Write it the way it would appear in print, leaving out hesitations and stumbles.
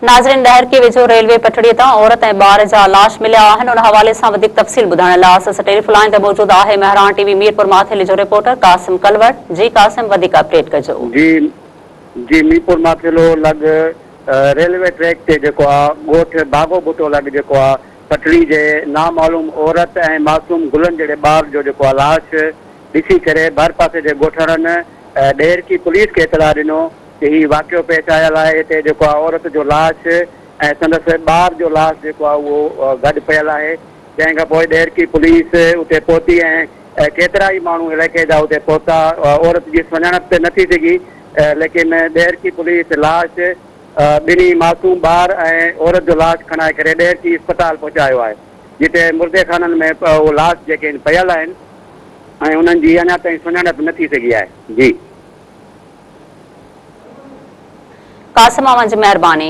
नाज़रीन, डहर की वेझो रेलवे पटड़ी तां औरत ऐं ॿार जा लाश मिलिया आहिनि। उन हवाले सां वधीक तफ़सील ॿुधाइण लाइ असां सां टेलीफोन लाइन ते मौजूद आहे मेहरान टीवी मीरपुर माथेली जो रिपोर्टर कासिम कलवट। जी कासिम, वधीक अपडेट कजो। जी मीरपुर माथेलो लग रेलवे ट्रैक ते जेको आहे ॻोठ बागो बुटो लग जेको आहे पटड़ी जे नामालूम औरत ऐं मासूम गुलन जहिड़े ॿार जो जेको आहे लाश ॾिसी करे भर पासे जे ॻोठड़नि ॾेर की पुलिस खे इतला ॾिनो कि ही वाक़ियो पेश आयल आहे। हिते जेको आहे औरत जो लाश ऐं संदसि ॿार जो लाश जेको आहे उहो गॾु पियल आहे। जंहिं खां पोइ ॾेर की पुलिस उते पहुती ऐं केतिरा ई माण्हू इलाइक़े जा उते पहुता। औरत जी सुञाणप त नथी सघी, लेकिन ॾेर की पुलिस लाश ॿिन्ही मासूम ॿार ऐं औरत जो लाश खणाए करे ॾेर की अस्पताल पहुचायो आहे, जिते मुर्दे खाननि में उहो लाश जेके पियल आहिनि ऐं उन्हनि जी अञा ताईं सुञाणप नथी सघी आहे। जी कासिम, मंझि महिरबानी।